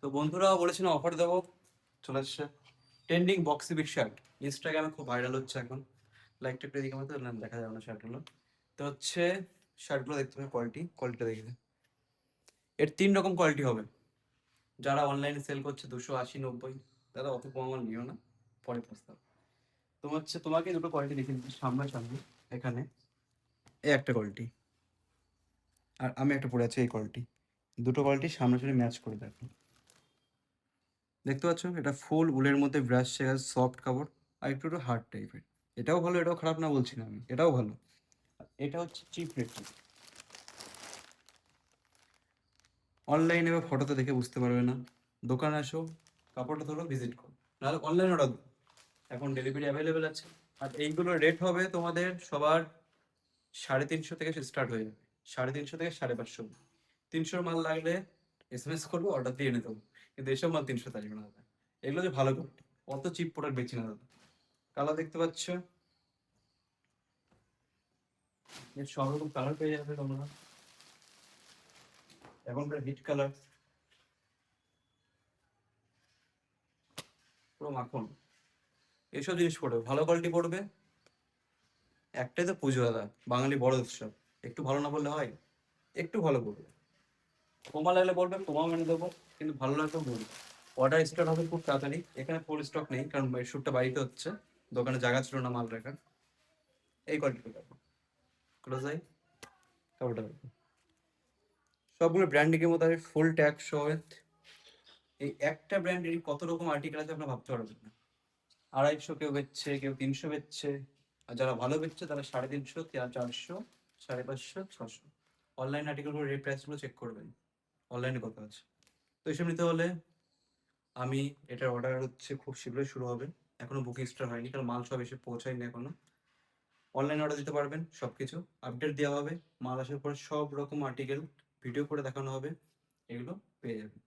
তো বন্ধুরা বলেছিল অফার দেবো, চলে আসছে ট্রেন্ডিং বক্সি বিট শার্ট। ইনস্টাগ্রামে খুব ভাইরাল হচ্ছে এখন। লাইকটা একটু এদিকে মতো দেখা যাবে না শার্টগুলো। তো হচ্ছে শার্টগুলো দেখতে হবে, কোয়ালিটিটা দেখবে। এর 3 রকম কোয়ালিটি হবে। যারা অনলাইনে সেল করছে 280-90, দাদা অত কম আমার নিও না, পরে প্রস্তাব। তোমাকে দুটো কোয়ালিটি দেখে দিচ্ছি সামনাসামনি। এখানে এই একটা কোয়ালিটি, আর আমি একটা পরে আছি এই কোয়ালিটি। দুটো কোয়ালিটি সামনাসামনি ম্যাচ করে দেখো। দেখতে পাচ্ছ, এটা ফুল উলের মধ্যে ব্রাশ শেখার সফট কাপড়, আর একটু একটু হার্ড টাইপের। এটাও ভালো, এটাও খারাপ না বলছি না আমি, এটাও ভালো। এটা হচ্ছে চিপ রেট। অনলাইনে বা ফটোতে দেখে বুঝতে পারবে না, দোকানে আসো, কাপড়টা ধরো, ভিজিট করো, নাহলে অনলাইন অর্ডার দাও, এখন ডেলিভারি অ্যাভেলেবেল আছে। আর এইগুলোর রেট হবে তোমাদের সবার 350 থেকে স্টার্ট হয়ে যাবে, 350 থেকে 550। 300 মাল লাগলে SMS করবো, অর্ডার দিয়ে এনে দেবো। কিন্তু এসব মাল 300 আসবে না দাদা। এগুলো যে ভালো কোয়ালিটি, অত চিপ প্রোডাক্ট বেচি না দাদা। কালার দেখতে পাচ্ছ, এর সব রকম কালার পেয়ে যাবে তোমরা। এখনকার হিট কালার, পুরো মাখন। এইসব জিনিস পড়বে, ভালো কোয়ালিটি পড়বে। একটাই তো পুজো দাদা, বাঙালি বড় উৎসব, একটু ভালো না বললে হয়? একটু ভালো পড়বে। কমা লাগলে বলবে, কমাও মেনে দেবো, কিন্তু ভালো লাগলেও বলবো। অর্ডার স্টার্ট হবে খুব তাড়াতাড়ি। এখানে ফুল স্টক নেই, কারণ এই শ্যুটটা বাড়িতে হচ্ছে, দোকানে জায়গা ছিল না মাল রাখার। এই কোয়ালিটি দেখো, ক্লোজ আই, কাপড়টা দেখো। সবগুলো ব্র্যান্ডিংয়ের মধ্যে আছে, ফুল ট্যাগ সমেত। এই একটা ব্র্যান্ডেরই কত রকম আর্টিকেল আছে আপনারা ভাবতে পারবেন না। 250 কেউ বেচছে, কেউ 300 বেচছে। আর যারা ভালো বেচছে তারা 350, 400, 550, 600। অনলাইন আর্টিকেলগুলো রেট প্রাইসগুলো চেক করবেন, অনলাইনে কত আছে। তো এসব নিতে হলে আমি, এটার অর্ডার হচ্ছে খুব শীঘ্রই শুরু হবে। এখনো বুকিং স্টার্ট হয়নি, কারণ মাল সব এসে পৌঁছায়নি এখনো। অনলাইন অর্ডার দিতে পারবেন, সবকিছু আপডেট দেওয়া হবে। মাল আসার পরে সব রকম আর্টিকেল ভিডিও করে দেখানো হবে, এগুলো পেয়ে যাবেন।